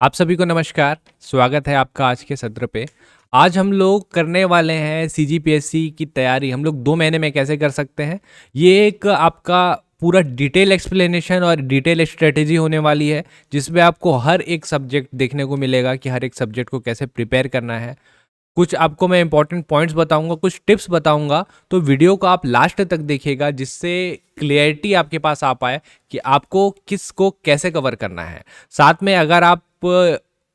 आप सभी को नमस्कार। स्वागत है आपका आज के सत्र पे। आज हम लोग करने वाले हैं सीजीपीएससी की तैयारी हम लोग 2 महीने में कैसे कर सकते हैं। ये एक आपका पूरा डिटेल एक्सप्लेनेशन और डिटेल स्ट्रेटेजी होने वाली है, जिसमें आपको हर एक सब्जेक्ट देखने को मिलेगा कि हर एक सब्जेक्ट को कैसे प्रिपेयर करना है। कुछ आपको मैं इंपॉर्टेंट पॉइंट्स बताऊंगा, कुछ टिप्स बताऊंगा, तो वीडियो को आप लास्ट तक देखिएगा, जिससे क्लियरिटी आपके पास आ पाए कि आपको किस को कैसे कवर करना है। साथ में अगर आप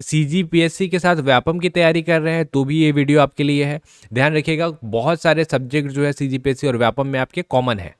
सीजीपीएससी के साथ व्यापम की तैयारी कर रहे हैं तो भी ये वीडियो आपके लिए है। ध्यान रखिएगा, बहुत सारे सब्जेक्ट जो है सीजीपीएससी और व्यापम में आपके कॉमन है,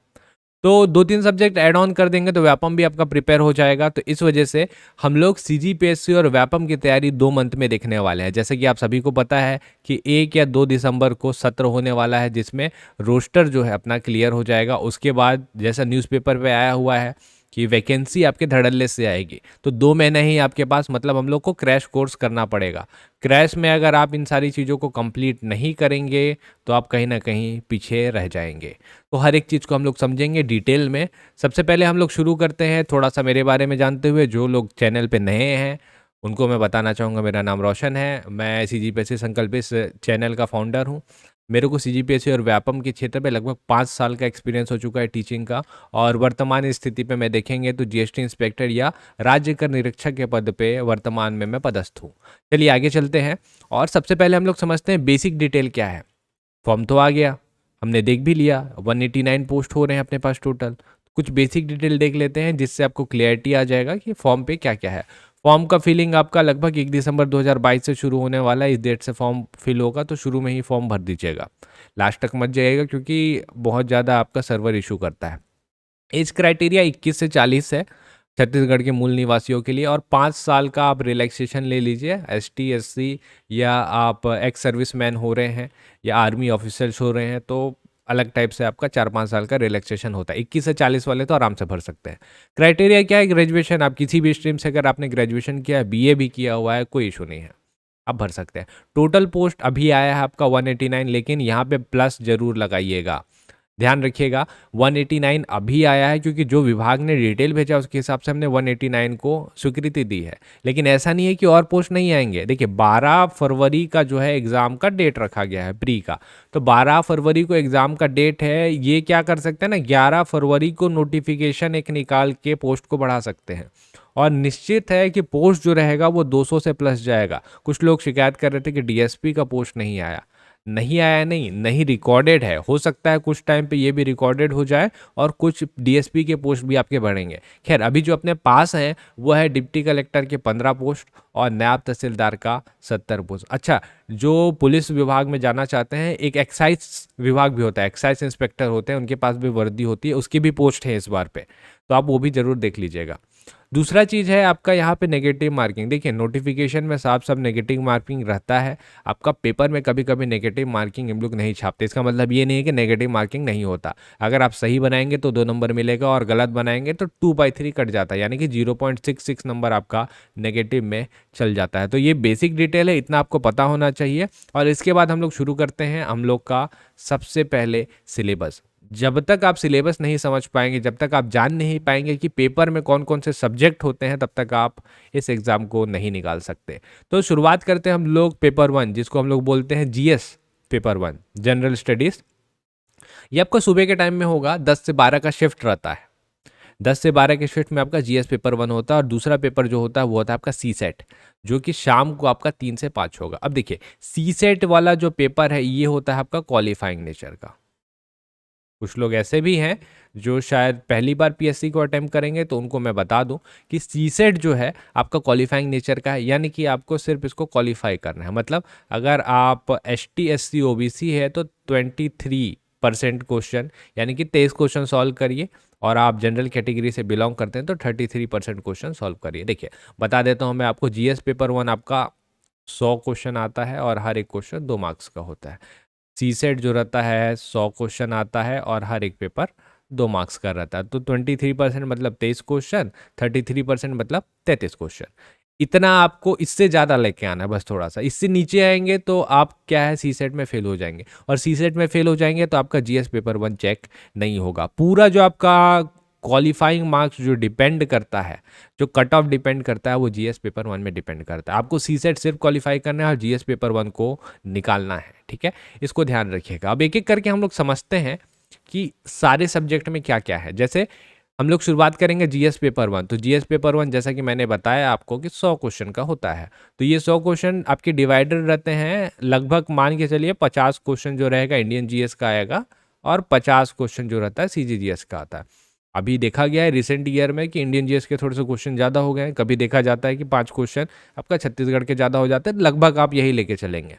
तो 2-3 सब्जेक्ट ऐड ऑन कर देंगे तो व्यापम भी आपका प्रिपेयर हो जाएगा। तो इस वजह से हम लोग सीजीपीएससी और व्यापम की तैयारी 2 मंथ में देखने वाले हैं। जैसे कि आप सभी को पता है कि 1 या 2 दिसंबर को सत्र होने वाला है, जिसमें रोस्टर जो है अपना क्लियर हो जाएगा। उसके बाद जैसा न्यूज़पेपर पे आया हुआ है कि वैकेंसी आपके धड़ल्ले से आएगी, तो 2 महीने ही आपके पास, मतलब हम लोग को क्रैश कोर्स करना पड़ेगा। क्रैश में अगर आप इन सारी चीज़ों को कंप्लीट नहीं करेंगे तो आप कहीं ना कहीं पीछे रह जाएंगे। तो हर एक चीज़ को हम लोग समझेंगे डिटेल में। सबसे पहले हम लोग शुरू करते हैं थोड़ा सा मेरे बारे में जानते हुए। जो लोग चैनल पे नए हैं उनको मैं बताना चाहूँगा, मेरा नाम रोशन है, मैं सीजीपीएससी संकल्प इस चैनल का फाउंडर हूँ। मेरे को सीजीपीएससी और व्यापम के क्षेत्र पे लगभग 5 साल का एक्सपीरियंस हो चुका है टीचिंग का, और वर्तमान स्थिति पे मैं देखेंगे तो जीएसटी इंस्पेक्टर या राज्य कर निरीक्षक के पद पे वर्तमान में मैं पदस्थ हूँ। चलिए आगे चलते हैं, और सबसे पहले हम लोग समझते हैं बेसिक डिटेल क्या है। फॉर्म तो आ गया, हमने देख भी लिया, 189 पोस्ट हो रहे हैं अपने पास टोटल। कुछ बेसिक डिटेल देख लेते हैं जिससे आपको क्लियरिटी आ जाएगा कि फॉर्म पे क्या क्या है। फॉर्म का फिलिंग आपका लगभग 1 दिसंबर 2022 से शुरू होने वाला है। इस डेट से फॉर्म फिल होगा, तो शुरू में ही फॉर्म भर दीजिएगा, लास्ट तक मत जाइएगा, क्योंकि बहुत ज़्यादा आपका सर्वर इशू करता है। एज क्राइटेरिया 21 से 40 है छत्तीसगढ़ के मूल निवासियों के लिए, और 5 साल का आप रिलैक्सेशन ले लीजिए। एसटी एससी या आप एक्स सर्विस मैन हो रहे हैं या आर्मी ऑफिसर्स हो रहे हैं तो अलग टाइप से आपका 4-5 साल का रिलैक्सेशन होता है। 21 से 40 वाले तो आराम से भर सकते हैं। क्राइटेरिया क्या है? ग्रेजुएशन। आप किसी भी स्ट्रीम से अगर आपने ग्रेजुएशन किया है, बीए भी किया हुआ है, कोई इशू नहीं है, आप भर सकते हैं। टोटल पोस्ट अभी आया है आपका 189, लेकिन यहाँ पे प्लस जरूर लगाइएगा। ध्यान रखिएगा, 189 अभी आया है क्योंकि जो विभाग ने डिटेल भेजा उसके हिसाब से हमने 189 को स्वीकृति दी है। लेकिन ऐसा नहीं है कि और पोस्ट नहीं आएंगे। देखिए 12 फरवरी का जो है एग्ज़ाम का डेट रखा गया है प्री का, तो 12 फरवरी को एग्ज़ाम का डेट है। ये क्या कर सकते हैं ना, 11 फरवरी को नोटिफिकेशन एक निकाल के पोस्ट को बढ़ा सकते हैं, और निश्चित है कि पोस्ट जो रहेगा वो 200 से प्लस जाएगा। कुछ लोग शिकायत कर रहे थे कि डीएसपी का पोस्ट नहीं आया। नहीं आया नहीं, नहीं रिकॉर्डेड है। हो सकता है कुछ टाइम पे ये भी रिकॉर्डेड हो जाए और कुछ डीएसपी के पोस्ट भी आपके बढ़ेंगे। खैर अभी जो अपने पास हैं वो है डिप्टी कलेक्टर के 15 पोस्ट और नायब तहसीलदार का 70 पोस्ट। अच्छा, जो पुलिस विभाग में जाना चाहते हैं, एक एक्साइज विभाग भी होता है, एक्साइज इंस्पेक्टर होते हैं, उनके पास भी वर्दी होती है, उसकी भी पोस्ट है इस बार पे, तो आप वो भी जरूर देख लीजिएगा। दूसरा चीज़ है आपका यहाँ पे नेगेटिव मार्किंग। देखिए नोटिफिकेशन में साफ साफ नेगेटिव मार्किंग रहता है। आपका पेपर में कभी कभी नेगेटिव मार्किंग हम लोग नहीं छापते, इसका मतलब ये नहीं है कि नेगेटिव मार्किंग नहीं होता। अगर आप सही बनाएंगे तो 2 नंबर मिलेगा, और गलत बनाएंगे तो 2/3 कट जाता है, यानी कि 0.66 नंबर आपका नेगेटिव में चल जाता है। तो ये बेसिक डिटेल है, इतना आपको पता होना चाहिए। और इसके बाद हम लोग शुरू करते हैं हम लोग का सबसे पहले सिलेबस। जब तक आप सिलेबस नहीं समझ पाएंगे, जब तक आप जान नहीं पाएंगे कि पेपर में कौन कौन से सब्जेक्ट होते हैं, तब तक आप इस एग्ज़ाम को नहीं निकाल सकते। तो शुरुआत करते हैं हम लोग पेपर 1, जिसको हम लोग बोलते हैं जीएस पेपर 1, जनरल स्टडीज़। ये आपका सुबह के टाइम में होगा, 10 से 12 का शिफ्ट रहता है। 10 से 12 के शिफ्ट में आपका जीएस पेपर 1 होता है, और दूसरा पेपर जो होता है वो होता है आपका सी सेट, जो कि शाम को आपका 3 से 5 होगा। अब देखिए सी सेट वाला जो पेपर है ये होता है आपका क्वालिफाइंग नेचर का। कुछ लोग ऐसे भी हैं जो शायद पहली बार पीएससी को अटेम्प्ट करेंगे, तो उनको मैं बता दूं कि सीसेट जो है आपका क्वालिफाइंग नेचर का है, यानी कि आपको सिर्फ इसको क्वालिफाई करना है। मतलब अगर आप एसटी एससी ओबीसी है तो 23% क्वेश्चन, यानी कि 23 क्वेश्चन सॉल्व करिए, और आप जनरल कैटेगरी से बिलोंग करते हैं तो 33% क्वेश्चन सॉल्व करिए। देखिए बता देता हूँ मैं आपको, जीएस पेपर 1 आपका 100 क्वेश्चन आता है और हर एक क्वेश्चन 2 मार्क्स का होता है। सी सेट जो रहता है 100 क्वेश्चन आता है और हर एक पेपर 2 मार्क्स का रहता है। तो 23% मतलब 23 क्वेश्चन, 33% मतलब 33 क्वेश्चन। इतना आपको इससे ज़्यादा लेके आना है, बस थोड़ा सा इससे नीचे आएंगे तो आप क्या है सी सेट में फेल हो जाएंगे, और सी सेट में फेल हो जाएंगे तो आपका जीएस पेपर 1 चेक नहीं होगा। पूरा जो आपका क्वालिफाइंग मार्क्स जो डिपेंड करता है, जो कट ऑफ डिपेंड करता है, वो जीएस पेपर 1 में डिपेंड करता है। आपको सीसेट सिर्फ क्वालिफाई करना है और जीएस पेपर 1 को निकालना है, ठीक है। इसको ध्यान रखिएगा। अब एक एक करके हम लोग समझते हैं कि सारे सब्जेक्ट में क्या क्या है। जैसे हम लोग शुरुआत करेंगे जीएस पेपर 1। तो जीएस पेपर 1 जैसा कि मैंने बताया आपको कि 100 क्वेश्चन का होता है। तो ये 100 क्वेश्चन आपके डिवाइडेड रहते हैं, लगभग मान के चलिए 50 क्वेश्चन जो रहेगा इंडियन जीएस का आएगा और 50 क्वेश्चन जो रहता है सीजीजीएस का आता है। अभी देखा गया है रिसेंट ईयर में कि इंडियन जीएस के थोड़े से क्वेश्चन ज़्यादा हो गए हैं। कभी देखा जाता है कि 5 क्वेश्चन आपका छत्तीसगढ़ के ज़्यादा हो जाते हैं। लगभग आप यही लेके चलेंगे।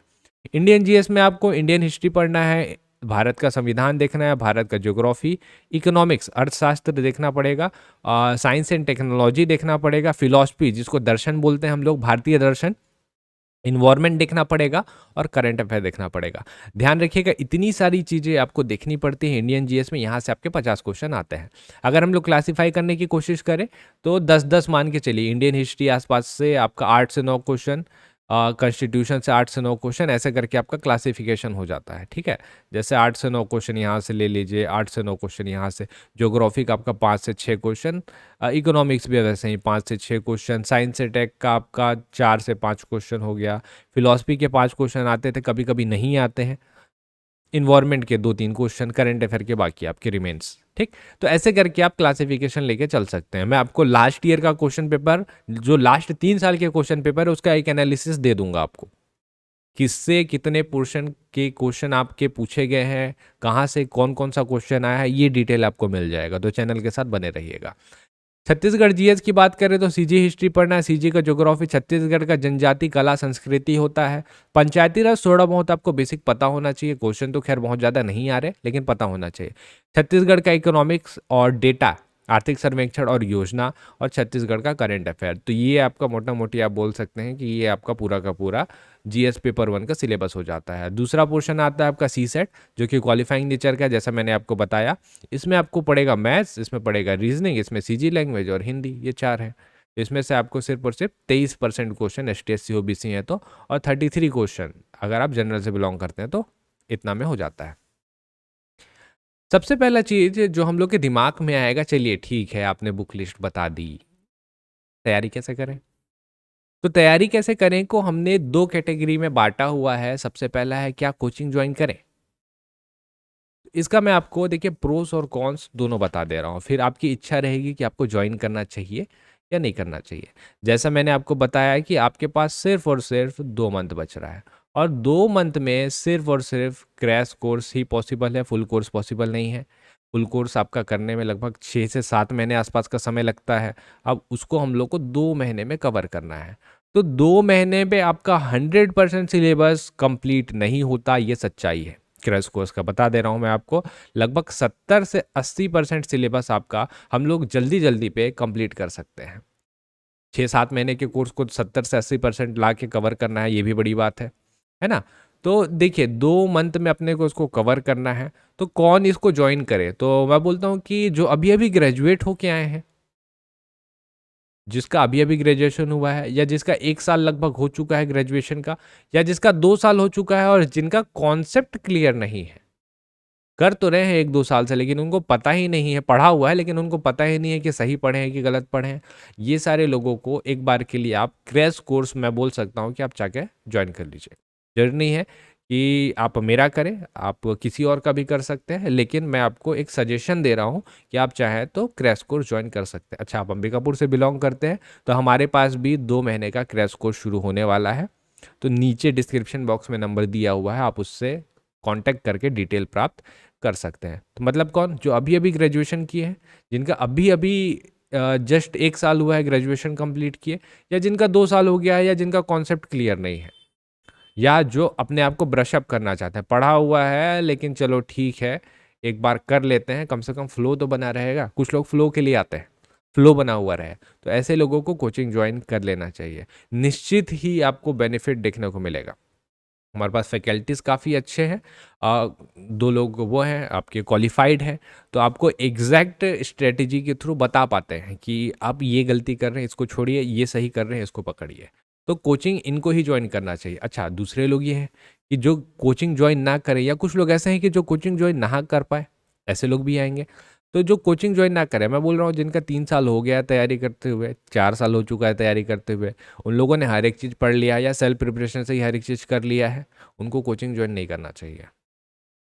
इंडियन जीएस में आपको इंडियन हिस्ट्री पढ़ना है, भारत का संविधान देखना है, भारत का ज्योग्राफी, इकोनॉमिक्स अर्थशास्त्र देखना पड़ेगा, साइंस एंड टेक्नोलॉजी देखना पड़ेगा, फिलॉसफी जिसको दर्शन बोलते हैं हम लोग, भारतीय दर्शन, इन्वायरमेंट देखना पड़ेगा और करंट अफेयर देखना पड़ेगा। ध्यान रखिएगा इतनी सारी चीज़ें आपको देखनी पड़ती हैं इंडियन जीएस में। यहाँ से आपके 50 क्वेश्चन आते हैं। अगर हम लोग क्लासीफाई करने की कोशिश करें तो 10-10 मान के चलिए। इंडियन हिस्ट्री आसपास से आपका 8 से 9 क्वेश्चन, कॉन्स्टिट्यूशन से 8 से 9 क्वेश्चन, ऐसे करके आपका क्लासिफिकेशन हो जाता है, ठीक है। जैसे 8 से 9 क्वेश्चन यहाँ से ले लीजिए, 8 से 9 क्वेश्चन यहाँ से। ज्योग्राफी का आपका 5 से 6 क्वेश्चन, इकोनॉमिक्स भी वैसे ही 5 से 6 क्वेश्चन, साइंस से टेक का आपका 4 से 5 क्वेश्चन हो गया, फिलॉसफी के 5 क्वेश्चन आते थे, कभी कभी नहीं आते हैं, इन्वायरमेंट के 2-3 क्वेश्चन, करंट अफेयर के बाकी आपके रिमेन्स, ठीक। तो ऐसे करके आप क्लासिफिकेशन लेके चल सकते हैं। मैं आपको लास्ट ईयर का क्वेश्चन पेपर, जो लास्ट 3 साल के क्वेश्चन पेपर है, उसका एक एनालिसिस दे दूंगा आपको, किससे कितने पोर्शन के क्वेश्चन आपके पूछे गए हैं, कहाँ से कौन कौन सा क्वेश्चन आया है, ये डिटेल आपको मिल जाएगा। तो चैनल के साथ बने रहिएगा। छत्तीसगढ़ जीएस की बात करें तो सीजी हिस्ट्री पढ़ना है, सीजी का ज्योग्राफी, छत्तीसगढ़ का जनजाति कला संस्कृति होता है, पंचायती राज थोड़ा बहुत आपको बेसिक पता होना चाहिए। क्वेश्चन तो खैर बहुत ज़्यादा नहीं आ रहे, लेकिन पता होना चाहिए। छत्तीसगढ़ का इकोनॉमिक्स और डेटा, आर्थिक सर्वेक्षण और योजना, और छत्तीसगढ़ का करंट अफेयर। तो ये आपका मोटा मोटी आप बोल सकते हैं कि ये आपका पूरा का पूरा जीएस पेपर 1 का सिलेबस हो जाता है। दूसरा पोर्शन आता है आपका सी सेट, जो कि क्वालिफाइंग नेचर का, जैसा मैंने आपको बताया। इसमें आपको पड़ेगा मैथ्स, इसमें पड़ेगा रीजनिंग, इसमें सीजी लैंग्वेज और हिंदी, ये 4 है। इसमें से आपको सिर्फ और सिर्फ 23% क्वेश्चन ST/SC OBC है तो, और 33 क्वेश्चन अगर आप जनरल से बिलोंग करते हैं तो इतना में हो जाता है। सबसे पहला चीज जो हम लोग के दिमाग में आएगा, चलिए ठीक है आपने बुक लिस्ट बता दी, तैयारी कैसे करें। तो तैयारी कैसे करें को हमने 2 कैटेगरी में बांटा हुआ है। सबसे पहला है क्या कोचिंग ज्वाइन करें। इसका मैं आपको देखिए प्रोस और कॉन्स दोनों बता दे रहा हूँ, फिर आपकी इच्छा रहेगी कि आपको ज्वाइन करना चाहिए या नहीं करना चाहिए। जैसा मैंने आपको बताया कि आपके पास सिर्फ और सिर्फ 2 मंथ बच रहा है, और 2 मंथ में सिर्फ और सिर्फ क्रैश कोर्स ही पॉसिबल है, फुल कोर्स पॉसिबल नहीं है। फुल कोर्स आपका करने में लगभग 6 से 7 महीने आसपास का समय लगता है। अब उसको हम लोग को 2 महीने में कवर करना है। तो 2 महीने पे आपका 100% सिलेबस कंप्लीट नहीं होता, ये सच्चाई है। क्रैश कोर्स का बता दे रहा हूँ मैं आपको, लगभग 70 से 80% सिलेबस आपका हम लोग जल्दी जल्दी पे कंप्लीट कर सकते हैं। 6-7 महीने के कोर्स को 70 से 80% ला के कवर करना है, ये भी बड़ी बात है ना। तो देखिए 2 मंथ में अपने को इसको कवर करना है, तो कौन इसको ज्वाइन करे। तो मैं बोलता हूँ कि जो अभी अभी ग्रेजुएट होके आए हैं, जिसका अभी अभी ग्रेजुएशन हुआ है, या जिसका 1 साल लगभग हो चुका है ग्रेजुएशन का, या जिसका 2 साल हो चुका है और जिनका कॉन्सेप्ट क्लियर नहीं है, कर तो रहे हैं 1-2 साल से लेकिन उनको पता ही नहीं है, पढ़ा हुआ है लेकिन उनको पता ही नहीं है कि सही पढ़े हैं कि गलत पढ़े हैं। ये सारे लोगों को एक बार के लिए आप क्रैश कोर्स, मैं बोल सकता हूँ कि आप जाके ज्वाइन कर लीजिए। जरूरी नहीं है कि आप मेरा करें, आप किसी और का भी कर सकते हैं, लेकिन मैं आपको एक सजेशन दे रहा हूँ कि आप चाहें तो क्रैश कोर्स ज्वाइन कर सकते हैं। अच्छा, आप अंबिकापुर से बिलोंग करते हैं तो हमारे पास भी 2 महीने का क्रैश कोर्स शुरू होने वाला है। तो नीचे डिस्क्रिप्शन बॉक्स में नंबर दिया हुआ है, आप उससे कॉन्टैक्ट करके डिटेल प्राप्त कर सकते हैं। तो मतलब कौन, जो अभी अभी ग्रेजुएशन किए हैं, जिनका अभी अभी जस्ट 1 साल हुआ है ग्रेजुएशन कंप्लीट किए, या जिनका 2 साल हो गया है, या जिनका कॉन्सेप्ट क्लियर नहीं है, या जो अपने आप को ब्रश अप करना चाहते हैं, पढ़ा हुआ है लेकिन चलो ठीक है एक बार कर लेते हैं, कम से कम फ्लो तो बना रहेगा। कुछ लोग फ्लो के लिए आते हैं, फ्लो बना हुआ रहे, तो ऐसे लोगों को कोचिंग ज्वाइन कर लेना चाहिए। निश्चित ही आपको बेनिफिट देखने को मिलेगा। हमारे पास फैकल्टीज़ काफ़ी अच्छे हैं, 2 लोग वो हैं आपके क्वालिफाइड हैं, तो आपको एग्जैक्ट स्ट्रेटेजी के थ्रू बता पाते हैं कि आप ये गलती कर रहे हैं इसको छोड़िए, ये सही कर रहे हैं इसको पकड़िए। तो कोचिंग इनको ही ज्वाइन करना चाहिए। अच्छा, दूसरे लोग ये हैं कि जो कोचिंग ज्वाइन ना करें, या कुछ लोग ऐसे हैं कि जो कोचिंग ज्वाइन ना कर पाए, ऐसे लोग भी आएंगे। तो जो कोचिंग ज्वाइन ना करें, मैं बोल रहा हूँ जिनका 3 साल हो गया है तैयारी करते हुए, 4 साल हो चुका है तैयारी करते हुए, उन लोगों ने हर एक चीज़ पढ़ लिया या सेल्फ प्रिपरेशन से ही हर एक चीज़ कर लिया है, उनको कोचिंग ज्वाइन नहीं करना चाहिए।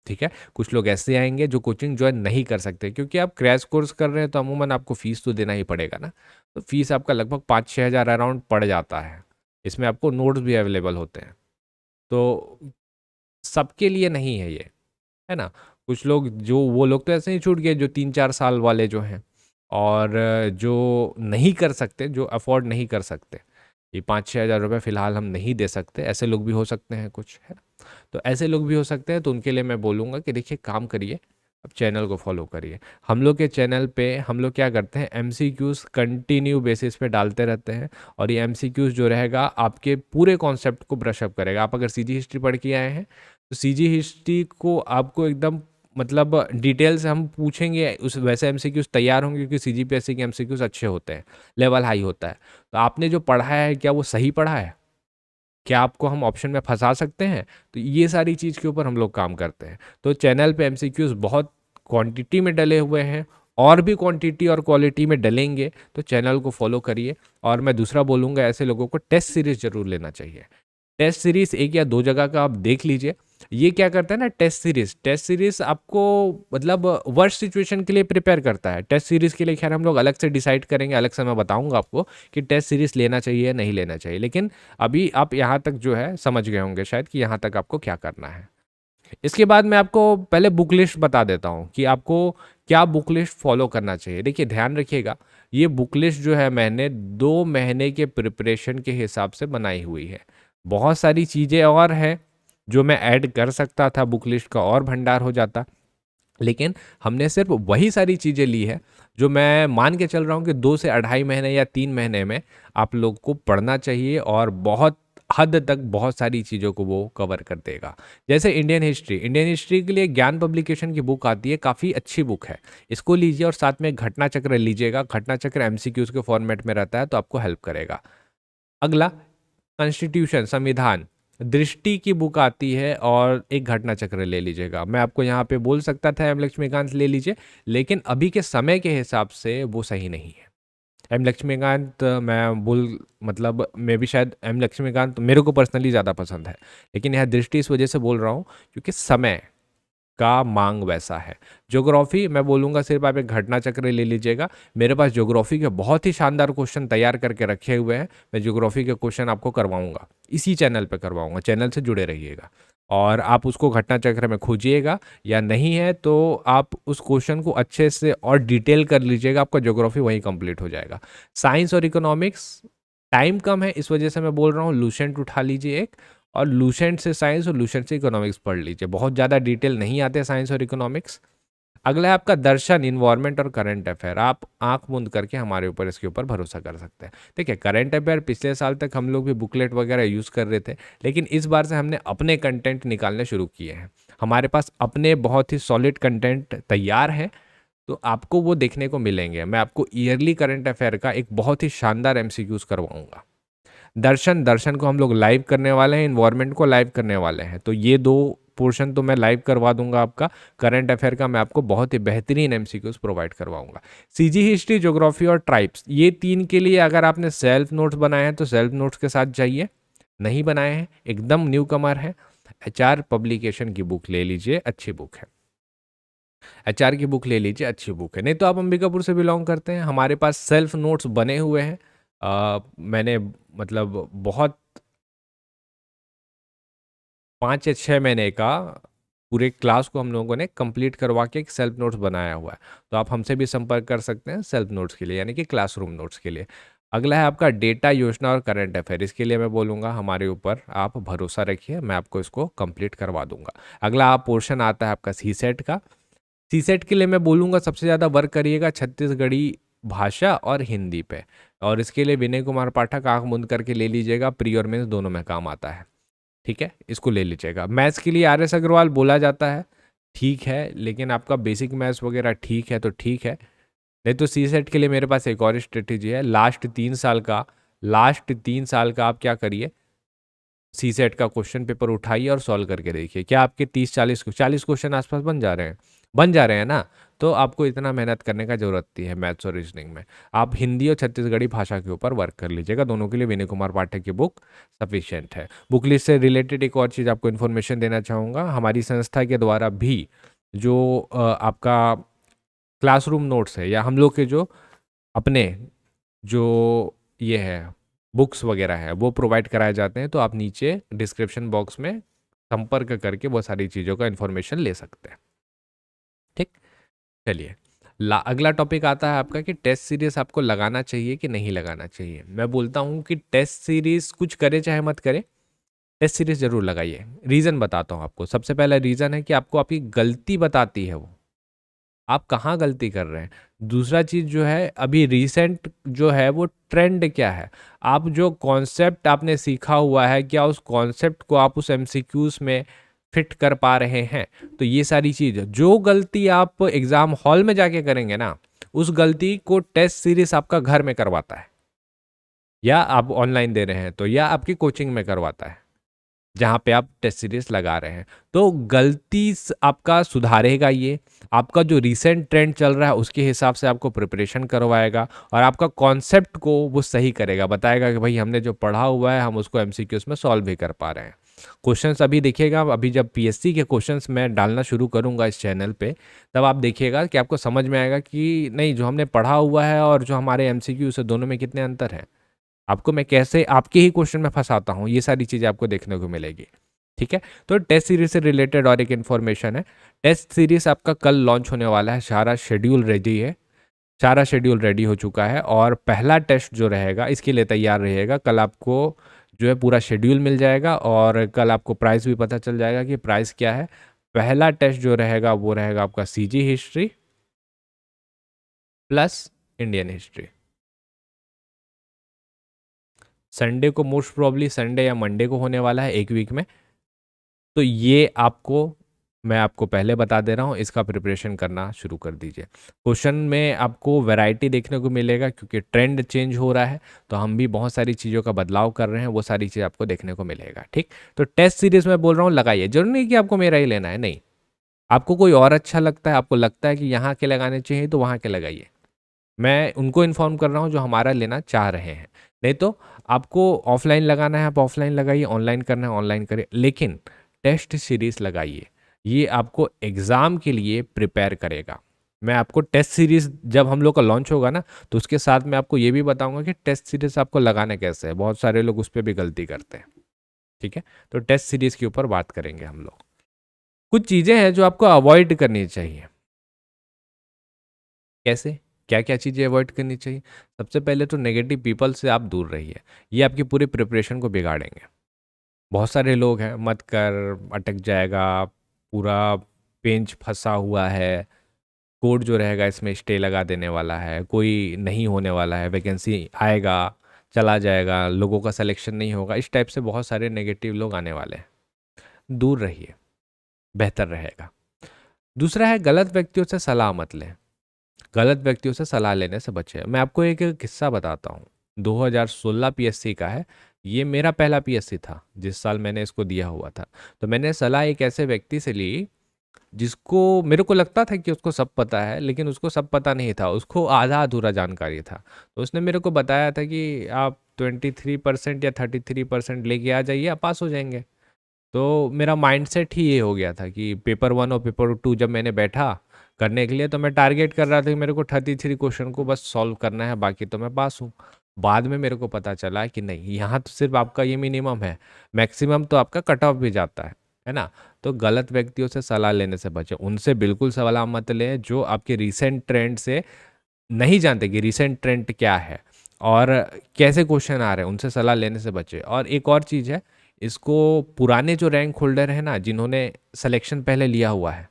ठीक है, कुछ लोग ऐसे आएंगे जो कोचिंग ज्वाइन नहीं कर सकते, क्योंकि आप क्रैश कोर्स कर रहे हैं तो अमूमन आपको फीस तो देना ही पड़ेगा ना। तो फीस आपका लगभग 5-6 हज़ार अराउंड पड़ जाता है। इसमें आपको नोट्स भी अवेलेबल होते हैं। तो सबके लिए नहीं है ये, है ना। कुछ लोग, जो वो लोग तो ऐसे ही छूट गए जो 3-4 साल वाले जो हैं, और जो नहीं कर सकते, जो अफोर्ड नहीं कर सकते, ये 5-6 हज़ार रुपये फ़िलहाल हम नहीं दे सकते, ऐसे लोग भी हो सकते हैं कुछ, है ना। तो ऐसे लोग भी हो सकते हैं, तो उनके लिए मैं बोलूँगा कि देखिए काम करिए, अब चैनल को फॉलो करिए। हम लोग के चैनल पे हम लोग क्या करते हैं, एमसीक्यूज़ कंटिन्यू बेसिस पे डालते रहते हैं, और ये एमसीक्यूज़ जो रहेगा आपके पूरे कॉन्सेप्ट को ब्रशअप करेगा। आप अगर सीजी हिस्ट्री पढ़ के आए हैं तो सीजी हिस्ट्री को आपको एकदम मतलब डिटेल से हम पूछेंगे, उस वैसे एमसीक्यूज़ तैयार होंगे, क्योंकि सीजीपीएससी के एमसीक्यूज़ अच्छे होते हैं, लेवल हाई होता है। तो आपने जो पढ़ा है क्या वो सही पढ़ा है, क्या आपको हम ऑप्शन में फंसा सकते हैं, तो ये सारी चीज़ के ऊपर हम लोग काम करते हैं। तो चैनल पे एमसीक्यूज़ बहुत क्वांटिटी में डले हुए हैं, और भी क्वांटिटी और क्वालिटी में डलेंगे, तो चैनल को फॉलो करिए। और मैं दूसरा बोलूँगा, ऐसे लोगों को टेस्ट सीरीज जरूर लेना चाहिए। टेस्ट सीरीज 1 या 2 जगह का आप देख लीजिए। ये क्या करता है ना, टेस्ट सीरीज आपको मतलब वर्स्ट सिचुएशन के लिए प्रिपेयर करता है। टेस्ट सीरीज के लिए खैर हम लोग अलग से डिसाइड करेंगे, अलग से मैं बताऊंगा आपको कि टेस्ट सीरीज लेना चाहिए या नहीं लेना चाहिए, लेकिन अभी आप यहाँ तक जो है समझ गए होंगे शायद कि यहाँ तक आपको क्या करना है। इसके बाद मैं आपको पहले बुक लिस्ट बता देता हूँ कि आपको क्या बुक लिस्ट फॉलो करना चाहिए। देखिए ध्यान रखिएगा, ये बुक लिस्ट जो है मैंने 2 महीने के प्रिपरेशन के हिसाब से बनाई हुई है। बहुत सारी चीज़ें और हैं जो मैं ऐड कर सकता था, बुक लिस्ट का और भंडार हो जाता, लेकिन हमने सिर्फ वही सारी चीज़ें ली है जो मैं मान के चल रहा हूँ कि 2 से 2.5 महीने या 3 महीने में आप लोग को पढ़ना चाहिए, और बहुत हद तक बहुत सारी चीज़ों को वो कवर कर देगा। जैसे इंडियन हिस्ट्री के लिए ज्ञान पब्लिकेशन की बुक आती है, काफ़ी अच्छी बुक है, इसको लीजिए, और साथ में घटना चक्र लीजिएगा। घटना चक्र एमसीक्यूज के फॉर्मेट में रहता है, तो आपको हेल्प करेगा। अगला, कॉन्स्टिट्यूशन संविधान दृष्टि की बुक आती है, और एक घटना चक्र ले लीजिएगा। मैं आपको यहाँ पे बोल सकता था एम लक्ष्मीकांत ले लीजिए, लेकिन अभी के समय के हिसाब से वो सही नहीं है। एम लक्ष्मीकांत मैं बोल मतलब मैं भी शायद एम लक्ष्मीकांत मेरे को पर्सनली ज़्यादा पसंद है, लेकिन यह दृष्टि इस वजह से बोल रहा हूँ क्योंकि समय का मांग वैसा है। ज्योग्राफी मैं बोलूँगा सिर्फ आप एक घटना चक्र ले लीजिएगा। मेरे पास ज्योग्राफी के बहुत ही शानदार क्वेश्चन तैयार करके रखे हुए हैं, मैं ज्योग्राफी के क्वेश्चन आपको करवाऊंगा, इसी चैनल पे करवाऊंगा, चैनल से जुड़े रहिएगा। और आप उसको घटना चक्र में खोजिएगा, या नहीं है तो आप उस क्वेश्चन को अच्छे से और डिटेल कर लीजिएगा, आपका ज्योग्राफी वहीं कंप्लीट हो जाएगा। साइंस और इकोनॉमिक्स टाइम कम है, इस वजह से मैं बोल रहा हूँ लूसेंट उठा लीजिए एक, और लूसेंट से साइंस और लूसेंट से इकोनॉमिक्स पढ़ लीजिए, बहुत ज़्यादा डिटेल नहीं आते साइंस और इकोनॉमिक्स। अगला है आपका दर्शन, इन्वायरमेंट और करंट अफेयर। आप आंख मूंद करके हमारे ऊपर इसके ऊपर भरोसा कर सकते हैं। ठीक है, करंट अफेयर पिछले साल तक हम लोग भी बुकलेट वगैरह यूज़ कर रहे थे, लेकिन इस बार से हमने अपने कंटेंट निकालने शुरू किए हैं। हमारे पास अपने बहुत ही सॉलिड कंटेंट तैयार हैं, तो आपको वो देखने को मिलेंगे। मैं आपको ईयरली करंट अफेयर का एक बहुत ही शानदार एमसीक्यूज करवाऊंगा। दर्शन को हम लोग लाइव करने वाले हैं, इन्वायरमेंट को लाइव करने वाले हैं, तो ये 2 पोर्शन तो मैं लाइव करवा दूंगा आपका। करंट अफेयर का मैं आपको बहुत ही बेहतरीन एमसीक्यूज प्रोवाइड करवाऊंगा। सीजी हिस्ट्री, ज्योग्राफी और ट्राइब्स, ये 3 के लिए अगर आपने सेल्फ नोट्स बनाए हैं तो सेल्फ नोट्स के साथ जाइए, नहीं बनाए हैं एकदम न्यू कमर है, एचआर पब्लिकेशन की बुक ले लीजिए, अच्छी बुक है। एचआर की बुक ले लीजिए, अच्छी बुक है। नहीं तो आप अंबिकापुर से बिलोंग करते हैं, हमारे पास सेल्फ नोट्स बने हुए हैं। मैंने मतलब बहुत 5 या 6 महीने का पूरे क्लास को हम लोगों ने कंप्लीट करवा के एक सेल्फ नोट्स बनाया हुआ है, तो आप हमसे भी संपर्क कर सकते हैं सेल्फ नोट्स के लिए, यानी कि क्लासरूम नोट्स के लिए। अगला है आपका डेटा, योजना और करंट अफेयर। इसके लिए मैं बोलूँगा हमारे ऊपर आप भरोसा रखिए, मैं आपको इसको कंप्लीट करवा दूंगा। अगला आप पोर्शन आता है आपका सी सेट का। सी सेट के लिए मैं बोलूँगा सबसे ज़्यादा वर्क करिएगा छत्तीसगढ़ी भाषा और हिंदी पे, और इसके लिए विनय कुमार पाठक आंख मूंद करके ले लीजिएगा, प्री और मेंस दोनों में काम आता है। ठीक है, इसको ले लीजिएगा। मैथ्स के लिए आर एस अग्रवाल बोला जाता है, ठीक है, लेकिन आपका बेसिक मैथ्स वगैरह ठीक है तो ठीक है। नहीं तो सी सेट के लिए मेरे पास एक और स्ट्रेटेजी है, लास्ट 3 साल का आप क्या करिए, सी सेट का क्वेश्चन पेपर उठाइए और सॉल्व करके देखिए, क्या आपके 30-40 क्वेश्चन आसपास बन जा रहे हैं, बन जा रहे हैं ना। तो आपको इतना मेहनत करने का ज़रूरत नहीं है मैथ्स और रीजनिंग में। आप हिंदी और छत्तीसगढ़ी भाषा के ऊपर वर्क कर लीजिएगा, दोनों के लिए विनय कुमार पाठक की बुक सफिशिएंट है। बुक लिस्ट से रिलेटेड एक और चीज़ आपको इन्फॉर्मेशन देना चाहूँगा, हमारी संस्था के द्वारा भी जो आपका क्लासरूम नोट्स है या हम लोग के जो अपने जो ये है बुक्स वगैरह है वो प्रोवाइड कराए जाते हैं, तो आप नीचे डिस्क्रिप्शन बॉक्स में संपर्क करके वो सारी चीज़ों का इन्फॉर्मेशन ले सकते हैं। ठीक, चलिए अगला टॉपिक आता है आपका कि टेस्ट सीरीज आपको लगाना चाहिए कि नहीं लगाना चाहिए। मैं बोलता हूँ कि टेस्ट सीरीज कुछ करे चाहे मत करे, टेस्ट सीरीज जरूर लगाइए। रीज़न बताता हूँ आपको। सबसे पहला रीज़न है कि आपको आपकी गलती बताती है वो, आप कहाँ गलती कर रहे हैं। दूसरा चीज़ जो है, अभी रिसेंट जो है वो ट्रेंड क्या है, आप जो कॉन्सेप्ट आपने सीखा हुआ है क्या उस कॉन्सेप्ट को आप उस एमसीक्यूज में फिट कर पा रहे हैं। तो ये सारी चीज़, जो गलती आप एग्ज़ाम हॉल में जाके करेंगे ना, उस गलती को टेस्ट सीरीज आपका घर में करवाता है, या आप ऑनलाइन दे रहे हैं तो, या आपकी कोचिंग में करवाता है जहाँ पे आप टेस्ट सीरीज लगा रहे हैं। तो गलती आपका सुधारेगा ये, आपका जो रिसेंट ट्रेंड चल रहा है उसके हिसाब से आपको प्रिपरेशन करवाएगा, और आपका कॉन्सेप्ट को वो सही करेगा, बताएगा कि भाई हमने जो पढ़ा हुआ है हम उसको एमसीक्यूज में सॉल्व भी कर पा रहे हैं। क्वेश्चंस अभी देखिएगा, अभी जब पीएससी के क्वेश्चंस मैं डालना शुरू करूंगा इस चैनल पे, तब आप देखिएगा कि आपको समझ में आएगा कि नहीं, जो हमने पढ़ा हुआ है और जो हमारे एमसीक्यू से दोनों में कितने अंतर है। आपको मैं कैसे आपके ही क्वेश्चन में फंसाता हूँ, ये सारी चीज़ें आपको देखने को मिलेगी। ठीक है, तो टेस्ट सीरीज से रिलेटेड और एक इन्फॉर्मेशन है, टेस्ट सीरीज आपका कल लॉन्च होने वाला है, सारा शेड्यूल रेडी है, सारा शेड्यूल रेडी हो चुका है, और पहला टेस्ट जो रहेगा इसके लिए तैयार रहिएगा। कल आपको जो है पूरा शेड्यूल मिल जाएगा, और कल आपको प्राइस भी पता चल जाएगा कि प्राइस क्या है। पहला टेस्ट जो रहेगा वो रहेगा आपका CG history plus Indian history. Sunday को, मोस्ट प्रॉब्ली संडे या मंडे को होने वाला है, एक वीक में। तो ये आपको, मैं आपको पहले बता दे रहा हूँ, इसका प्रिपरेशन करना शुरू कर दीजिए। क्वेश्चन में आपको वैरायटी देखने को मिलेगा, क्योंकि ट्रेंड चेंज हो रहा है, तो हम भी बहुत सारी चीज़ों का बदलाव कर रहे हैं, वो सारी चीज़ आपको देखने को मिलेगा। ठीक, तो टेस्ट सीरीज में बोल रहा हूँ लगाइए, जरूरी नहीं कि आपको मेरा ही लेना है, नहीं, आपको कोई और अच्छा लगता है, आपको लगता है कि यहाँ के लगाने चाहिए तो वहाँ के लगाइए। मैं उनको इन्फॉर्म कर रहा हूँ जो हमारा लेना चाह रहे हैं। नहीं तो आपको ऑफलाइन लगाना है आप ऑफलाइन लगाइए, ऑनलाइन करना है ऑनलाइन करिए, लेकिन टेस्ट सीरीज लगाइए, ये आपको एग्ज़ाम के लिए प्रिपेयर करेगा। मैं आपको टेस्ट सीरीज जब हम लोग का लॉन्च होगा ना, तो उसके साथ मैं आपको ये भी बताऊंगा कि टेस्ट सीरीज आपको लगाना कैसे है। बहुत सारे लोग उस पर भी गलती करते हैं। ठीक है, तो टेस्ट सीरीज के ऊपर बात करेंगे हम लोग। कुछ चीज़ें हैं जो आपको अवॉइड करनी चाहिए। कैसे, क्या क्या चीज़ें अवॉइड करनी चाहिए? सबसे पहले तो नेगेटिव पीपल से आप दूर रहिए, ये आपकी पूरी प्रिपरेशन को बिगाड़ेंगे। बहुत सारे लोग हैं, मत कर, अटक जाएगा, पूरा पेंच फंसा हुआ है, कोड जो रहेगा इसमें स्टे लगा देने वाला है, कोई नहीं होने वाला है, वैकेंसी आएगा चला जाएगा, लोगों का सिलेक्शन नहीं होगा, इस टाइप से बहुत सारे नेगेटिव लोग आने वाले हैं। दूर रहिए, बेहतर रहेगा। दूसरा है, गलत व्यक्तियों से सलाह मत लें, गलत व्यक्तियों से सलाह लेने से बचें। मैं आपको एक किस्सा बताता हूँ, 2016 पीएससी का है, ये मेरा पहला पीएससी था जिस साल मैंने इसको दिया हुआ था। तो मैंने सलाह एक ऐसे व्यक्ति से ली जिसको, मेरे को लगता था कि उसको सब पता है, लेकिन उसको सब पता नहीं था, उसको आधा अधूरा जानकारी था। तो उसने मेरे को बताया था कि आप 23% या 33% लेके आ जाइए, आप पास हो जाएंगे। तो मेरा माइंडसेट ही ये हो गया था कि पेपर 1 और पेपर 2 जब मैंने बैठा करने के लिए, तो मैं टारगेट कर रहा था कि मेरे को 33 क्वेश्चन को बस सॉल्व करना है, बाकी तो मैं पास हूँ। बाद में मेरे को पता चला कि नहीं, यहाँ तो सिर्फ आपका ये मिनिमम है, मैक्सिमम तो आपका कट ऑफ भी जाता है ना। तो गलत व्यक्तियों से सलाह लेने से बचें, उनसे बिल्कुल सलाह मत लें जो आपके रिसेंट ट्रेंड से नहीं जानते कि रिसेंट ट्रेंड क्या है और कैसे क्वेश्चन आ रहे हैं, उनसे सलाह लेने से बचे। और एक और चीज़ है, इसको पुराने जो रैंक होल्डर हैं ना, जिन्होंने सिलेक्शन पहले लिया हुआ है,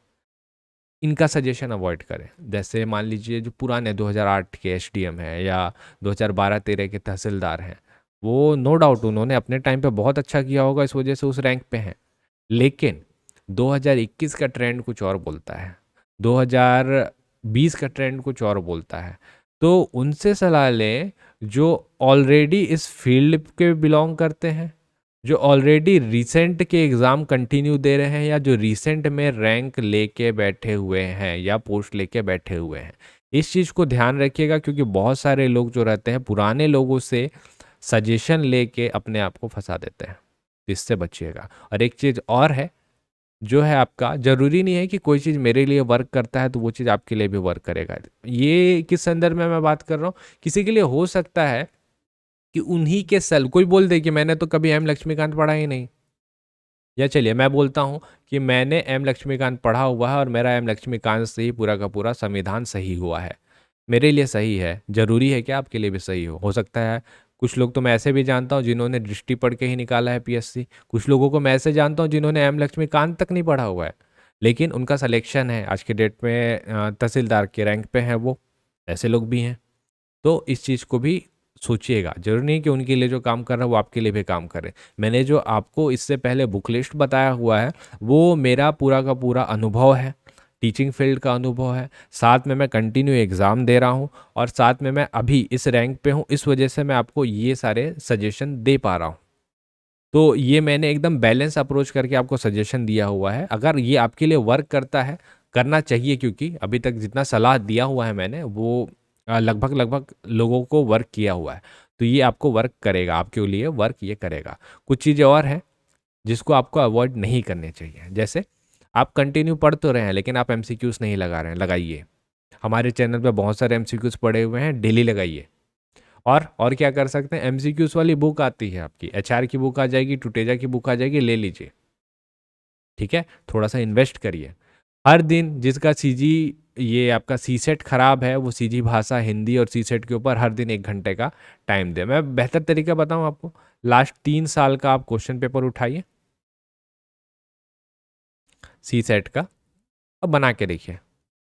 इनका सजेशन अवॉइड करें। जैसे मान लीजिए जो पुराने 2008 के एसडीएम हैं या 2012-13 के तहसीलदार हैं, वो नो डाउट उन्होंने अपने टाइम पे बहुत अच्छा किया होगा, इस वजह से उस रैंक पे हैं। लेकिन 2021 का ट्रेंड कुछ और बोलता है, 2020 का ट्रेंड कुछ और बोलता है। तो उनसे सलाह लें जो ऑलरेडी इस फील्ड के बिलोंग करते हैं, जो ऑलरेडी रिसेंट के एग्ज़ाम कंटिन्यू दे रहे हैं या जो रिसेंट में रैंक लेके बैठे हुए हैं या पोस्ट लेके बैठे हुए हैं, इस चीज़ को ध्यान रखिएगा, क्योंकि बहुत सारे लोग जो रहते हैं पुराने लोगों से सजेशन लेके अपने आप को फंसा देते हैं। तो इससे बचिएगा। और एक चीज़ और है, जो है आपका, ज़रूरी नहीं है कि कोई चीज़ मेरे लिए वर्क करता है तो वो चीज़ आपके लिए भी वर्क करेगा। ये किस संदर्भ में मैं बात कर रहा हूँ, किसी के लिए हो सकता है कि उन्हीं के सेल कोई बोल दे कि मैंने तो कभी एम लक्ष्मीकांत पढ़ा ही नहीं, या चलिए मैं बोलता हूँ कि मैंने एम लक्ष्मीकांत पढ़ा हुआ है और मेरा एम लक्ष्मीकांत से ही पूरा का पूरा संविधान सही हुआ है। मेरे लिए सही है, ज़रूरी है कि आपके लिए भी सही हो सकता है। कुछ लोग तो मैं ऐसे भी जानता हूँ जिन्होंने दृष्टि पढ़ के ही निकाला है पीएससी। कुछ लोगों को मैं ऐसे जानता हूँ जिन्होंने एम लक्ष्मीकांत तक नहीं पढ़ा हुआ है, लेकिन उनका सिलेक्शन है आज के डेट में, तहसीलदार के रैंक पे हैं वो। ऐसे लोग भी हैं। तो इस चीज़ को भी सोचिएगा, जरूरी नहीं कि उनके लिए जो काम कर रहा है वो आपके लिए भी काम करे। मैंने जो आपको इससे पहले बुक लिस्ट बताया हुआ है वो मेरा पूरा का पूरा अनुभव है, टीचिंग फील्ड का अनुभव है। साथ में मैं कंटिन्यू एग्ज़ाम दे रहा हूँ और साथ में मैं अभी इस रैंक पे हूँ, इस वजह से मैं आपको ये सारे सजेशन दे पा रहा हूँ। तो ये मैंने एकदम बैलेंस अप्रोच करके आपको सजेशन दिया हुआ है। अगर ये आपके लिए वर्क करता है, करना चाहिए, क्योंकि अभी तक जितना सलाह दिया हुआ है मैंने वो लगभग लगभग लोगों को वर्क किया हुआ है। तो ये आपको वर्क करेगा, आपके लिए वर्क ये करेगा। कुछ चीज़ें और हैं जिसको आपको अवॉइड नहीं करने चाहिए। जैसे आप कंटिन्यू पढ़ तो रहे हैं लेकिन आप एमसीक्यूज नहीं लगा रहे हैं, लगाइए। हमारे चैनल पे बहुत सारे एमसीक्यूज पड़े हुए हैं, डेली लगाइए। और क्या कर सकते हैं, एमसीक्यूज वाली बुक आती है आपकी, एचआर की बुक आ जाएगी, टुटेजा की बुक आ जाएगी, ले लीजिए। ठीक है, थोड़ा सा इन्वेस्ट करिए। हर दिन जिसका सीजी, ये आपका सी सेट खराब है, वो सीजी भाषा हिंदी और सी सेट के ऊपर हर दिन 1 घंटे का टाइम दे। मैं बेहतर तरीका बताऊं आपको, लास्ट 3 साल का आप क्वेश्चन पेपर उठाइए सी सेट का, अब बना के देखिए।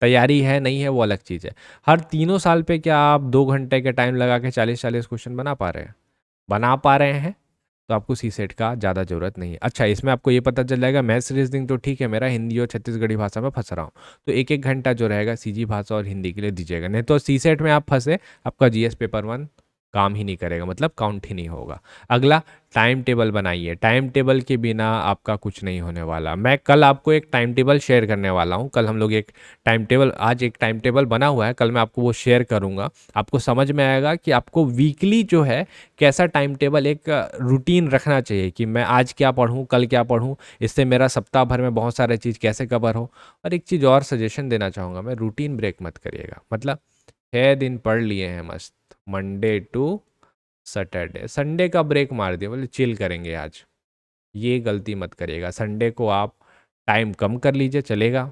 तैयारी है नहीं है वो अलग चीज़ है। हर 3 साल पे क्या आप 2 घंटे के टाइम लगा के 40-40 क्वेश्चन बना पा रहे हैं? बना पा रहे हैं तो आपको सी सेट का ज़्यादा ज़रूरत नहीं है। अच्छा, इसमें आपको ये पता चल जाएगा मैथ्स रीजनिंग तो ठीक है, मेरा हिंदी और छत्तीसगढ़ी भाषा में फंस रहा हूँ, तो 1-1 घंटा जो रहेगा सीजी भाषा और हिंदी के लिए दीजिएगा। नहीं तो सी सेट में आप फंसे, आपका जीएस पेपर 1 काम ही नहीं करेगा, मतलब काउंट ही नहीं होगा। अगला, टाइम टेबल बनाइए। टाइम टेबल के बिना आपका कुछ नहीं होने वाला। मैं कल आपको एक टाइम टेबल शेयर करने वाला हूँ। कल हम लोग एक टाइम टेबल, आज एक टाइम टेबल बना हुआ है, कल मैं आपको वो शेयर करूँगा। आपको समझ में आएगा कि आपको वीकली जो है कैसा टाइम टेबल, एक रूटीन रखना चाहिए कि मैं आज क्या पढ़ूँ, कल क्या पढ़ूँ, इससे मेरा सप्ताह भर में बहुत सारे चीज़ कैसे कवर हो। और एक चीज़ और सजेशन देना चाहूँगा मैं, रूटीन ब्रेक मत करिएगा। मतलब 6 दिन पढ़ लिए हैं मस्त, मंडे टू सैटरडे, संडे का ब्रेक मार दिया, बोले चिल करेंगे आज, ये गलती मत करिएगा। संडे को आप टाइम कम कर लीजिए, चलेगा,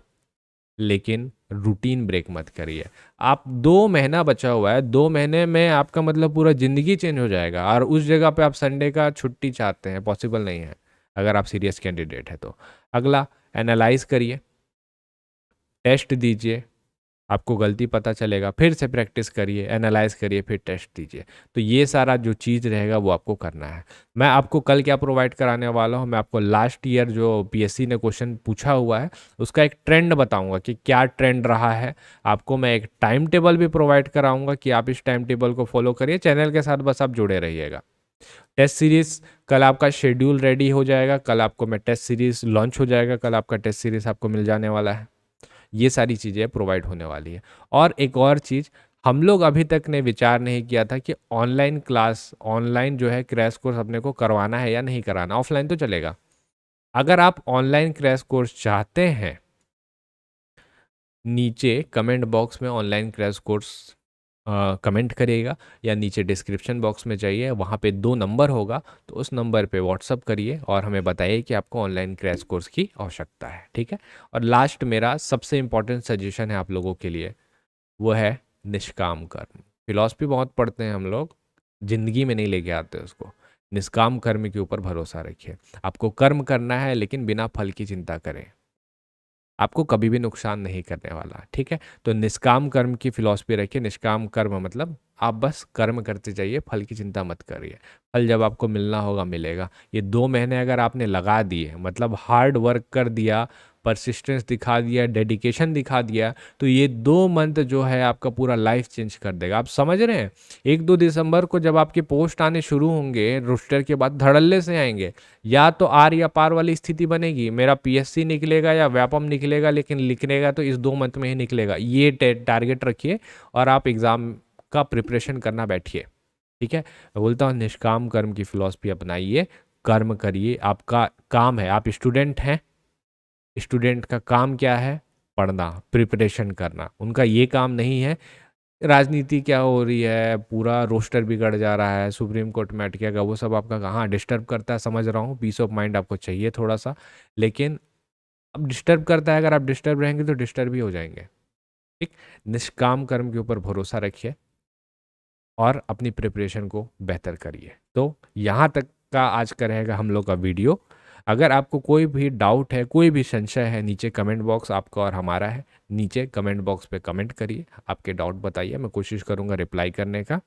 लेकिन रूटीन ब्रेक मत करिए। आप 2 महीना बचा हुआ है, 2 महीने में आपका मतलब पूरा ज़िंदगी चेंज हो जाएगा, और उस जगह पे आप संडे का छुट्टी चाहते हैं, पॉसिबल नहीं है अगर आप सीरियस कैंडिडेट है तो। अगला, एनालाइज करिए, टेस्ट दीजिए, आपको गलती पता चलेगा, फिर से प्रैक्टिस करिए, एनालाइज करिए, फिर टेस्ट दीजिए। तो ये सारा जो चीज़ रहेगा वो आपको करना है। मैं आपको कल क्या प्रोवाइड कराने वाला हूँ, मैं आपको लास्ट ईयर जो पीएससी ने क्वेश्चन पूछा हुआ है उसका एक ट्रेंड बताऊंगा कि क्या ट्रेंड रहा है। आपको मैं एक टाइम टेबल भी प्रोवाइड कराऊंगा कि आप इस टाइम टेबल को फॉलो करिए। चैनल के साथ बस आप जुड़े रहिएगा। टेस्ट सीरीज, कल आपका शेड्यूल रेडी हो जाएगा, कल आपको मैं टेस्ट सीरीज लॉन्च हो जाएगा, कल आपका टेस्ट सीरीज आपको मिल जाने वाला है। ये सारी चीज़ें प्रोवाइड होने वाली है। और एक और चीज़, हम लोग अभी तक ने विचार नहीं किया था कि ऑनलाइन क्लास, ऑनलाइन जो है क्रैश कोर्स अपने को करवाना है या नहीं कराना। ऑफलाइन तो चलेगा। अगर आप ऑनलाइन क्रैश कोर्स चाहते हैं, नीचे कमेंट बॉक्स में ऑनलाइन क्रैश कोर्स कमेंट करिएगा, या नीचे डिस्क्रिप्शन बॉक्स में जाइए, वहाँ पे 2 नंबर होगा, तो उस नंबर पे व्हाट्सअप करिए और हमें बताइए कि आपको ऑनलाइन क्रैश कोर्स की आवश्यकता है। ठीक है। और लास्ट, मेरा सबसे इम्पोर्टेंट सजेशन है आप लोगों के लिए, वो है निष्काम कर्म। फिलॉसफी बहुत पढ़ते हैं हम लोग, जिंदगी में नहीं लेके आते उसको। निष्काम कर्म के ऊपर भरोसा रखिए। आपको कर्म करना है लेकिन बिना फल की चिंता करें, आपको कभी भी नुकसान नहीं करने वाला। ठीक है। तो निष्काम कर्म की फिलॉसफी रखिए। निष्काम कर्म मतलब आप बस कर्म करते जाइए, फल की चिंता मत करिए। फल जब आपको मिलना होगा मिलेगा। ये 2 महीने अगर आपने लगा दिए, मतलब हार्ड वर्क कर दिया, परसिस्टेंस दिखा दिया, डेडिकेशन दिखा दिया, तो ये 2 मंथ जो है आपका पूरा लाइफ चेंज कर देगा। आप समझ रहे हैं? 1-2 दिसंबर को जब आपके पोस्ट आने शुरू होंगे, रोस्टर के बाद धड़ल्ले से आएंगे, या तो आर या पार वाली स्थिति बनेगी, मेरा पीएससी निकलेगा या व्यापम निकलेगा, लेकिन लिखनेगा तो इस 2 मंथ में ही निकलेगा। ये टारगेट रखिए और आप एग्ज़ाम का प्रिपरेशन करना बैठिए। ठीक है, मैं बोलता हूँ निष्काम कर्म की फिलॉसफी अपनाइए, कर्म करिए। आपका काम है, आप स्टूडेंट हैं, स्टूडेंट का काम क्या है? पढ़ना, प्रिपरेशन करना। उनका ये काम नहीं है राजनीति क्या हो रही है, पूरा रोस्टर बिगड़ जा रहा है, सुप्रीम कोर्ट में अटकेगा, वो सब आपका कहाँ डिस्टर्ब करता है। समझ रहा हूँ, पीस ऑफ माइंड आपको चाहिए थोड़ा सा, लेकिन अब डिस्टर्ब करता है, अगर आप डिस्टर्ब रहेंगे तो डिस्टर्ब ही हो जाएंगे। ठीक, निष्काम कर्म के ऊपर भरोसा रखिए और अपनी प्रिपरेशन को बेहतर करिए। तो यहाँ तक का आज का रहेगा हम लोग का वीडियो। अगर आपको कोई भी डाउट है, कोई भी संशय है, नीचे कमेंट बॉक्स आपका और हमारा है, नीचे कमेंट बॉक्स पे कमेंट करिए, आपके डाउट बताइए, मैं कोशिश करूँगा रिप्लाई करने का।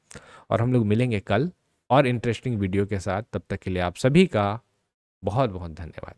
और हम लोग मिलेंगे कल और इंटरेस्टिंग वीडियो के साथ। तब तक के लिए आप सभी का बहुत बहुत धन्यवाद।